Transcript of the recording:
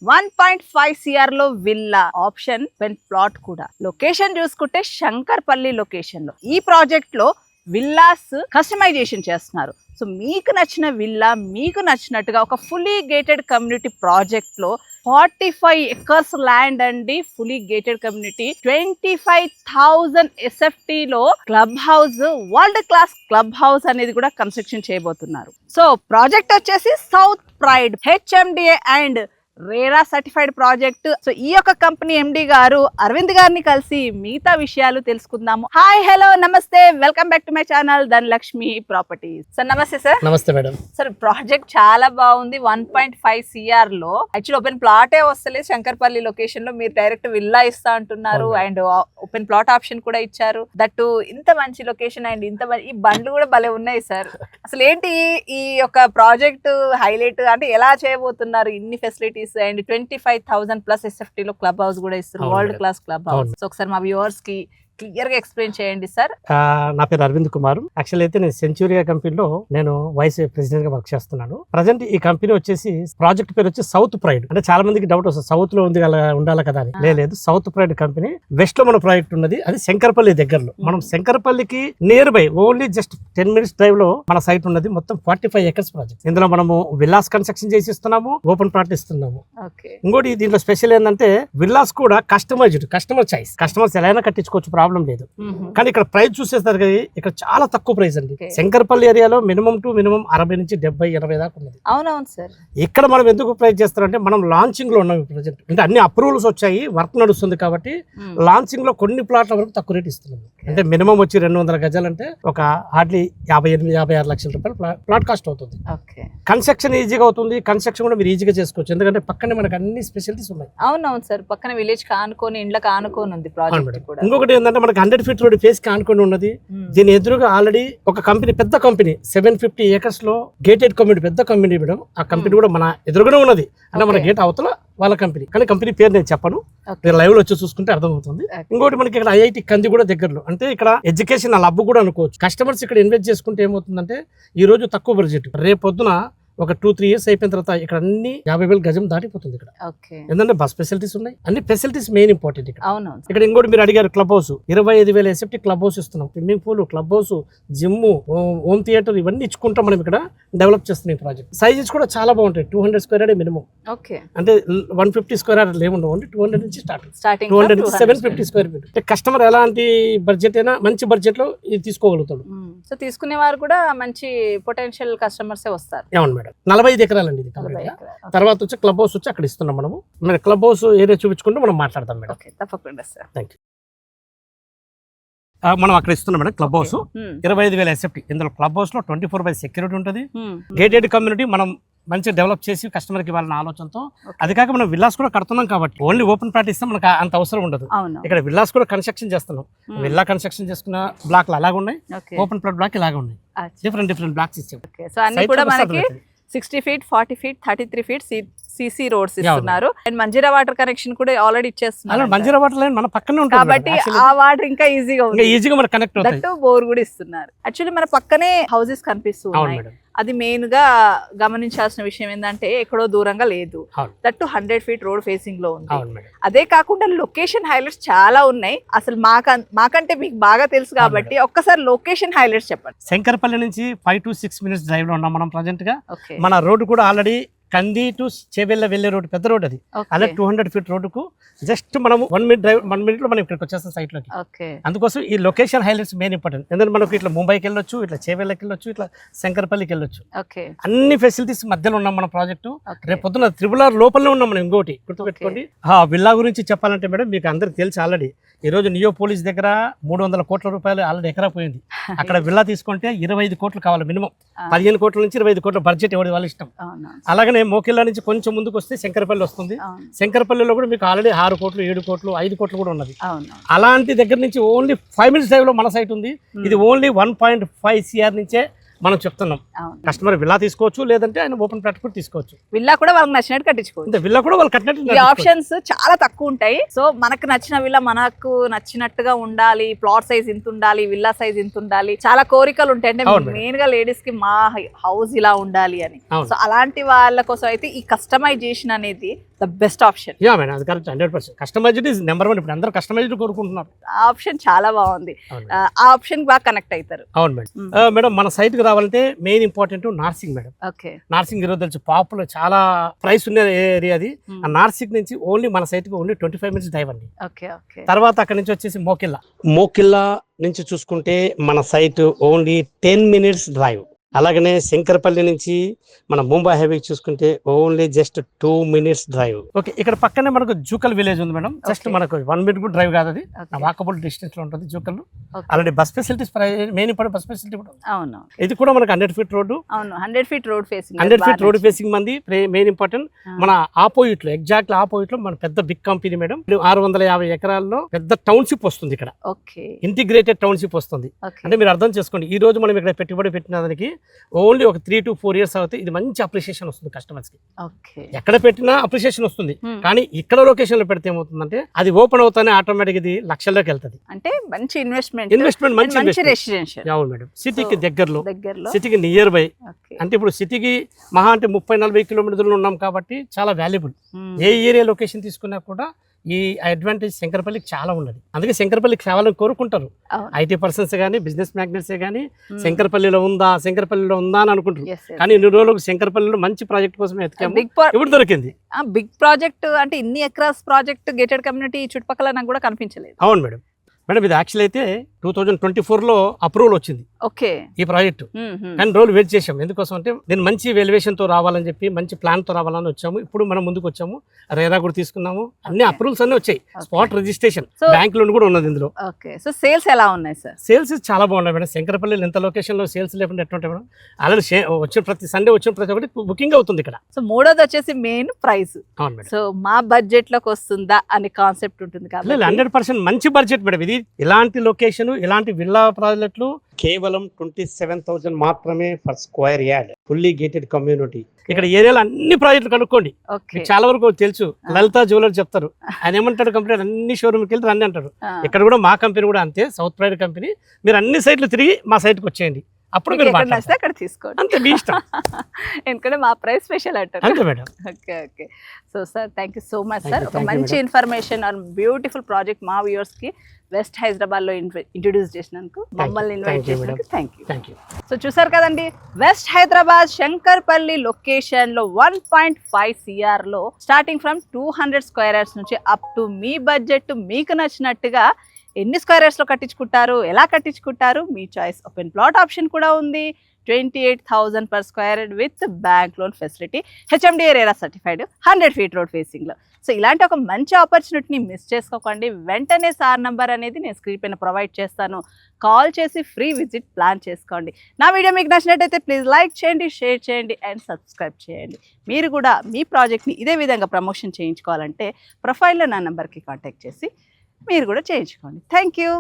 1.5 CR లో villa option pen plot కూడా. Location చూసుకుంటే శంకర్పల్లి లొకేషన్ లో ఈ ప్రాజెక్ట్ లో విల్లాస్ కస్టమైజేషన్ చేస్తున్నారు. సో మీకు నచ్చిన విల్లా మీకు నచ్చినట్టుగా ఒక ఫుల్లీ గేటెడ్ కమ్యూనిటీ ప్రాజెక్ట్ లో 45 acres ల్యాండ్ అండి. ఫుల్లీ గేటెడ్ కమ్యూనిటీ 25,000 SFT లో club house, world class club house అనేది కూడా కన్స్ట్రక్షన్ చేయబోతున్నారు. సో ప్రాజెక్ట్ వచ్చేసి south pride HMDA and RERA certified project. So ఈ యొక్క కంపెనీ ఎండి గారు అరవింద్ గారిని కలిసి మిగతా విషయాలు తెలుసుకుందాము. హాయ్, హలో, నమస్తే, welcome back to my channel Dhanalakshmi properties. Sir నమస్తే. సార్ నమస్తే మేడం. సార్ ప్రాజెక్ట్ చాలా బాగుంది. 1.5 CR లో యాక్చువల్ ఓపెన్ ప్లాటే వస్తలేదు. శంకర్పల్లి లొకేషన్ లో మీరు డైరెక్ట్ విల్లా ఇస్తా అంటున్నారు అండ్ ఓపెన్ ప్లాట్ ఆప్షన్ కూడా ఇచ్చారు. దట్టు ఇంత మంచి లొకేషన్ అండ్ ఇంత ఈ బండ్లు కూడా భలే ఉన్నాయి సార్. అసలు ఏంటి ఈ యొక్క ప్రాజెక్ట్ హైలైట్ అంటే ఎలా చేయబోతున్నారు? ఇన్ని ఫెసిలిటీస్ అండ్ 25,000 ప్లస్ SFT లో క్లబ్ హౌస్ కూడా ఇస్తారు, world class club house. So ఒకసారి మా వ్యూవర్స్ కి క్లియర్ గా ఎక్స్ప్లెయిన్ చేయండి సార్. నా పేరు అరవింద్ కుమార్. యాక్చువల్ అయితే నేను సెంచురియా కంపెనీలో నేను వైస్ ప్రెసిడెంట్ గా వర్క్ చేస్తున్నాను. ప్రజెంట్ ఈ కంపెనీ వచ్చేసి ప్రాజెక్ట్ పేరు వచ్చి సౌత్ ప్రైడ్. అంటే చాలా మందికి డౌట్ వస్తుంది, సౌత్ లో ఉంది ఉండాలి కదా అని. లేదు, సౌత్ ప్రైడ్ కంపెనీ వెస్ట్ లో మన ప్రాజెక్ట్ ఉన్నది. అది శంకర్పల్లి దగ్గరలో. మనం శంకర్పల్లికి near by only just 10 minutes drive లో మన సైట్ ఉన్నది. మొత్తం 45 acres ప్రాజెక్ట్. ఇందులో మనము విల్లాస్ కన్స్ట్రక్షన్ చేసి ఇస్తున్నాము, ఓపెన్ ప్లాట్ ఇస్తున్నాము. ఇంకోటి దీంట్లో స్పెషల్ ఏంటంటే విల్లాస్ కూడా కస్టమైజ్డ్, కస్టమర్ చాయిస్. కస్టమర్స్ ఎలా అయినా కట్టించుకోవచ్చు, ప్రాబ్లం లేదు. కానీ ఇక్కడ ప్రైస్ చూసేస్తారు కదా, ఇక్కడ చాలా తక్కువ ప్రైస్ అండి. శంకర్పల్లి ఏరియాలో మినిమం టు మినిమం 60 నుంచి 70, 80 దాకా ఉన్నది. అవునవును సార్. ఇక్కడ మనం ఎందుకు ప్రైస్ చేస్తారంటే మనం లాంచింగ్ లో ఉన్నాం ప్రజెంట్. అంటే అన్ని అప్రూవల్స్ వచ్చాయి, వర్క్ నడుస్తుంది కాబట్టి లాంచింగ్ లో కొన్ని ప్లాట్ల వరకు తక్కువ రేట్ ఇస్తున్నాం. అంటే మినిమం వచ్చి 200 గజాలు అంటే ఒక హార్డ్లీ 58-56 లక్షల రూపాయలు ప్లాట్ కాస్ట్ అవుతుంది. కన్స్ట్రక్షన్ ఈజీగా అవుతుంది. కన్స్ట్రక్షన్ కూడా మీరు ఈజీగా చేసుకోవచ్చు, ఎందుకంటే పక్కనే మనకు అన్ని స్పెషాలిటీస్ ఉన్నాయి. అవునవును సార్. పక్కన విలేజ్ కానుకొని ఇండ్ల కానుకొని ఉంది ప్రాజెక్ట్ కూడా. ఇంకొకటి ఏంటంటే మనకి 100 feet రోడ్ ఫేస్ కి ఆనుకొని ఉన్నది. దీని ఎదురుగా ఆల్రెడీ ఒక కంపెనీ, పెద్ద కంపెనీ 750 acres లో గేటెడ్ కమ్యూనిటీ, పెద్ద కంపెనీ మేడం. ఆ కంపెనీ కూడా మన ఎదురుగానే ఉన్నది. అంటే మన గేట్ అవతల వాళ్ళ కంపెనీ. కానీ కంపెనీ పేరు నేను చెప్పను, మీరు లైవ్ లో వచ్చి చూసుకుంటే అర్థమవుతుంది. ఇంకోటి మనకి ఇక్కడ IIT కంది కూడా దగ్గరలో. అంటే ఇక్కడ ఎడ్యుకేషన్ హబ్ కూడా అనుకోవచ్చు. కస్టమర్స్ ఇక్కడ ఇన్వెస్ట్ చేసుకుంటే ఏమవుతుందంటే ఈ రోజు తక్కువ బడ్జెట్, రేపు పొద్దున ఒక 2-3 years అయిపోయిన తర్వాత ఇక్కడ అన్ని 50,000 గజం దాటిపోతుంది. ఇక్కడ ఎందుకంటే బస్ ఫెసిలిటీస్ ఉన్నాయి, అన్ని ఫెసిలిటీస్ మెయిన్ ఇంపార్టెంట్ ఇక్కడ. ఇక్కడ ఇంకోటి మీరు అడిగారు, club house 25,000 SFT club house ఇస్తున్నాం. Swimming pool, club house, gym, home theatre ఇవన్నీ ఇచ్చుకుంటాం మనం ఇక్కడ డెవలప్ చేస్తున్నాం. ప్రాజెక్ట్ సైజెస్ కూడా చాలా బాగుంటాయి. 200 square yard మినిమం. అంటే 150 square yard లేకుండా ఓన్లీ 200 నుంచి స్టార్టింగ్. 200 నుంచి 750 square feet. అంటే కస్టమర్ ఎలాంటి బడ్జెట్ అయినా మంచి బడ్జెట్ లో ఇది తీసుకోగలుగుతాడు. సో తీసుకునే వారు కూడా మంచి పొటెన్షియల్ కస్టమర్స్ వస్తారు. అవును మేడం. 45 ఎకరాలండి ఇది. తర్వాత వచ్చి క్లబ్ హౌస్ వచ్చి అక్కడ ఇస్తున్నాం మనము. మన క్లబ్ హౌస్ ఏరియా చూపించుకుంటే మనం మాట్లాడతాం మేడం. తప్పకుండా సార్. Thank you. మనం అక్కడ ఇస్తున్నాం మేడం క్లబ్ హౌస్ 25,000 SFT. ఇందులో క్లబ్ హౌస్ లో 24/7 సెక్యూరిటీ ఉంటుంది. గేటెడ్ కమ్యూనిటీ మనం మంచిగా డెవలప్ చేసి కస్టమర్ కి ఇవ్వాలన్న ఆలోచనతో. అది కాక మనం విల్లాస్ కూడా కడుతున్నాం కాబట్టి ఓన్లీ ఓపెన్ ప్లాట్ ఇస్తే మనకు అంత అవసరం ఉండదు. ఇక్కడ విల్లాస్ కూడా కన్స్ట్రక్షన్ చేస్తున్నాం. విల్లా కన్స్ట్రక్షన్ చేసుకున్న బ్లాక్లు అలాగే ఉన్నాయి, ఓపెన్ ప్లాట్ బ్లాక్ ఇలాగే ఉన్నాయి. డిఫరెంట్ బ్లాక్స్ ఇచ్చాం. 60 feet, 40 feet, 33 feet CC roads ఇస్తున్నారు. అండ్ మంజీరా వాటర్ కనెక్షన్ కూడా ఆల్రెడీ ఇచ్చేస్తున్నారు. మంజీరా వాటర్ లైన్ మన పక్కనే ఉంటుంది కాబట్టి ఆ వాటర్ ఇంకా ఈజీగా మన కనెక్ట్ అవుతాయి. బోర్ కూడా ఇస్తున్నారు. యాక్చువల్లీ మన పక్కనే హౌసెస్ కనిపిస్తున్నాయి. అది మెయిన్ గా గమనించాల్సిన విషయం ఏంటంటే ఎక్కడో దూరంగా లేదు. దట్టు 100 feet రోడ్ ఫేసింగ్ లో ఉంది. అదే కాకుండా లొకేషన్ హైలైట్స్ చాలా ఉన్నాయి. అసలు మాకంటే మీకు బాగా తెలుసు కాబట్టి ఒక్కసారి లొకేషన్ హైలైట్స్ చెప్పండి. శంకర్పల్లి నుంచి 5 to 6 minutes డ్రైవ్ లో ఉన్నాం మనం ప్రజెంట్ గా. మన రోడ్డు కూడా ఆల్రెడీ కంది టు చేవెళ్ళ వెళ్ళే రోడ్, పెద్ద రోడ్ అది. అలాగే 200 feet రోడ్డుకు జస్ట్ మనం 1 minute డ్రైవ్, 1 minute లో మనం ఇక్కడికి వచ్చేస్తాం సైట్ లోకి. అందుకోసం ఈ లొకేషన్ హైలైట్స్ మెయిన్ ఇంపార్టెంట్. ఎందుకంటే మనకు ఇట్లా ముంబైకి వెళ్ళొచ్చు, ఇట్లా చేవెళ్ళకి వెళ్ళొచ్చు, ఇట్లా శంకర్పల్లికి వెళ్ళొచ్చు. అన్ని ఫెసిలిటీస్ మధ్యలో ఉన్నాం మన ప్రాజెక్టు. రేపు పొద్దున త్రిపుల లోపలనే ఉన్నాం మనం. ఇంకోటి గుర్తుపెట్టుకోండి, విల్లా గురించి చెప్పాలంటే మేడం మీకు అందరికి తెలుసు ఆల్రెడీ. ఈ రోజు నియో పోలీస్ దగ్గర 300 కోట్ల రూపాయలు ఆల్రెడీ ఎకరా పోయింది. అక్కడ విల్లా తీసుకుంటే 25 కోట్లు కావాలి మినిమం. 15 కోట్ల నుంచి 25 కోట్ల బడ్జెట్ ఎవరి వాళ్ళ ఇష్టం. అలాగనే మోకిల్లా నుంచి కొంచెం ముందుకు వస్తే శంకరపల్లి వస్తుంది. శంకరపల్లిలో కూడా మీకు ఆల్రెడీ 6 కోట్లు, 7 కోట్లు, 5 కోట్లు కూడా ఉన్నది. అలాంటి దగ్గర నుంచి ఓన్లీ 5 minutes డ్రైవ్ లో మన సైట్ ఉంది. ఇది ఓన్లీ 1.5 CR నుంచే మనం చెప్తున్నాం. కస్టమర్ విల్లా తీసుకోవచ్చు, లేదంటే ఆయన ఓపెన్ ప్లాట్ కూడా తీసుకోవచ్చు. విల్లా కూడా వాళ్ళకి నచ్చినట్టు కట్టించుకోవచ్చు. విల్లా కూడా వాళ్ళు కట్టినట్టు ఆప్షన్స్ చాలా తక్కువ ఉంటాయి. సో మనకు నచ్చిన విల్లా మనకు నచ్చినట్టుగా ఉండాలి, ప్లాట్ సైజ్ ఇంత ఉండాలి, విల్లా సైజ్ ఇంత ఉండాలి, చాలా కోరికలు ఉంటాయి. అంటే మెయిన్ గా లేడీస్ కి మా హౌస్ ఇలా ఉండాలి అని. సో అలాంటి వాళ్ళ కోసం అయితే ఈ కస్టమైజేషన్ అనేది the best option. Ya madam, అది కరెక్ట్ 100%. Customised is number 1. ఇప్పుడు అందరూ కస్టమైజ్డ్ కోరుకుంటున్నారు. ఆ ఆప్షన్ చాలా బాగుంది. ఆ ఆప్షన్ బాగా కనెక్ట్ అవుతారు. అవును మేడం. మేడం మన సైట్ కి రావాలంటే main important Narsing madam. Okay. Narsing ఈరోజు తెలుసు పాపులర్, చాలా ప్రైస్ ఉన్న ఏరియా అది. ఆ నార్సింగ్ నుంచి ఓన్లీ మన సైట్ కి ఓన్లీ 25 minutes డ్రైవ్ అండి. Okay okay. తర్వాత అక్కడ నుంచి వచ్చేసి మోకిల్లా నుంచి చూసుకుంటే మన సైట్ ఓన్లీ 10 minutes డ్రైవ్. అలాగనే శంకరపల్లి నుంచి మన ముంబై హైవే చూసుకుంటే only just 2 minutes drive. Okay, ఇక్కడ పక్కనే మనకు జూకల్ విలేజ్ ఉంది మేడం. జస్ట్ మనకు 1 minute కూడా డ్రైవ్ కాదు, అది వాకబుల్ డిస్టెన్స్ లో ఉంటుంది జూకల్. అలాంటి bus facilities main important bus facility కూడా ఉంది. అవును, ఇది కూడా మనకు 100 feet రోడ్డు. అవును, 100 feet road facing. 100 feet road facing మంది మెయిన్ ఇంపార్టెంట్. మన ఆపోజిట్ లో, ఎగ్జాక్ట్ ఆపోజిట్ లో మన పెద్ద బిగ్ కంపెనీ మేడం. 650 ఎకరాల్లో పెద్ద టౌన్షిప్ వస్తుంది ఇక్కడ. ఓకే. ఇంటిగ్రేటెడ్ టౌన్షిప్ వస్తుంది. అంటే మీరు అర్థం చేసుకోండి, ఈ రోజు మనం ఇక్కడ పెట్టుబడి పెట్టిన దానికి ఓన్లీ ఒక 3 to 4 years అవుతే ఇది మంచి అప్రిషియేషన్ వస్తుంది కస్టమర్స్ కి. ఓకే. ఎక్కడ పెట్టినా అప్రిషియేషన్ వస్తుంది. కానీ ఇక్కడ లొకేషన్ లో పెడితే ఏమవుతుందంటే అది ఓపెన్ అవుతానే ఆటోమేటిక్ ఇది లక్షల్లోకి వెళ్తుంది. అంటే మంచి ఇన్వెస్ట్మెంట్ మంచి రెసిడెన్షియల్. అవును మేడం. సిటీకి దగ్గరలో, దగ్గరలో, సిటీకి నియర్ బై. అంటే ఇప్పుడు సిటీకి మహా అంటే 30-40 kilometers ఉన్నాం కాబట్టి చాలా వాల్యుబుల్. ఏ ఏరియా లొకేషన్ తీసుకున్నా కూడా ఈ అడ్వాంటేజ్ శంకరపల్లికి చాలా ఉన్నది. అందుకే శంకరపల్లికి కావాలని కోరుకుంటారు. IT పర్సన్స్ కానీ, బిజినెస్ మ్యాగ్నెట్స్ కానీ శంకరపల్లిలో ఉందా అని అనుకుంటారు. కానీ ఇన్ని రోజులకు శంకరపల్లిలో మంచి ప్రాజెక్ట్ కోసం ఎత్తుకాము, ఇప్పుడు దొరికింది. బిగ్ ప్రాజెక్ట్ అంటే ఇన్ని ఎకరాస్ ప్రాజెక్ట్ గేటెడ్ కమ్యూనిటీ చుట్టుపక్కల నాకు కూడా కనిపించలేదు. అవును మేడం. మేడం ఇది యాక్చువల్ అయితే 2024లో అప్రూవల్ వచ్చింది. ఓకే. ఈ ప్రాజెక్టు కానీ రోజులు వెయిట్ చేసాం. ఎందుకోసం అంటే నేను మంచి వెలివేషన్ తో రావాలని చెప్పి, మంచి ప్లాన్ తో రావాలని వచ్చాము. ఇప్పుడు మనం ముందుకు వచ్చాము, రేరా కూడా తీసుకున్నాము, అన్ని అప్రూవల్స్ అన్ని వచ్చాయి. స్పాట్ రిజిస్ట్రేషన్, బ్యాంక్ లోన్ కూడా ఉన్నది ఇందులో. ఓకే. సో సేల్స్ ఎలా ఉన్నాయి సార్? సేల్స్ చాలా బాగున్నాయి మేడం. శంకరపల్లి ఎంత లొకేషన్ లో సేల్స్ లేకుండా ఎట్లుంటాయి మేడం. అలాగే వచ్చిన ప్రతి సండే వచ్చిన ప్రతి ఒక్కటి బుకింగ్ అవుతుంది ఇక్కడ. సో మూడోది వచ్చేసి మెయిన్ ప్రైస్. అవును మేడం. సో మా బడ్జెట్ లోకి వస్తుందా అనే కాన్సెప్ట్ ఉంటుంది కాబట్టి 100% మంచి బడ్జెట్ మేడం. ఇది ఇలాంటి లొకేషన్, ఇలాంటి విల్లా ప్రాజెక్టులు కేవలం 27,000 మాత్రమే for square yard. Fully gated community. ఇక్కడ ఏరియాలో అన్ని ప్రాజెక్టులు కనుక్కోండి, చాలా వరకు తెలుసు. లలిత జ్యువెలర్ చెప్తారు. ఆయన ఏమంటాడు, కంపెనీ అన్ని షోరూమ్కి వెళ్ళి రండి అంటారు. ఇక్కడ కూడా మా కంపెనీ కూడా అంతే, సౌత్ ప్రైడ్ కంపెనీ. మీరు అన్ని సైట్లు తిరిగి మా సైట్కి వచ్చేయండి, అప్పుడు మీరు అక్కడ తీసుకోండి, అంతే మీ ఇష్టం. ఎందుకంటే మా ప్రైస్ స్పెషల్ అంటారు. అంతే madam. Okay okay. So sir thank you so much sir. ఒక మంచి ఇన్ఫర్మేషన్ ఆన్ బ్యూటిఫుల్ ప్రాజెక్ట్ మా వ్యూవర్స్ కి వెస్ట్ హైదరాబాద్ లో ఇంట్రొడ్యూస్ చేసినందుకు, మమ్మల్ని ఇన్వైట్ చేసినందుకు థ్యాంక్ యూ. సో చూసారు కదండి, వెస్ట్ హైదరాబాద్ శంకర్పల్లి లొకేషన్ లో 1.5 CR లో స్టార్టింగ్ ఫ్రమ్ 200 square yards నుంచి అప్ టు మీ బడ్జెట్, మీకు నచ్చినట్టుగా ఎన్ని స్క్వేర్ యార్డ్స్ లో కట్టించుకుంటారు, ఎలా కట్టించుకుంటారు, మీ చాయిస్. ఓపెన్ ప్లాట్ ఆప్షన్ కూడా ఉంది. 28,000 per square yard with bank loan facility, HMDA RERA certified, 100 feet road facing లో. సో ఇలాంటి ఒక మంచి ఆపర్చునిటీని మిస్ చేసుకోకండి. వెంటనే సార్ నంబర్ అనేది నేను స్క్రీన్ పైన ప్రొవైడ్ చేస్తాను, కాల్ చేసి ఫ్రీ విజిట్ ప్లాన్ చేసుకోండి. నా వీడియో మీకు నచ్చినట్టయితే ప్లీజ్ లైక్ చేయండి, షేర్ చేయండి అండ్ సబ్స్క్రైబ్ చేయండి. మీరు కూడా మీ ప్రాజెక్ట్ని ఇదే విధంగా ప్రమోషన్ చేయించుకోవాలంటే ప్రొఫైల్లో నా నెంబర్కి కాంటాక్ట్ చేసి మీరు కూడా చేయించుకోండి. Thank you.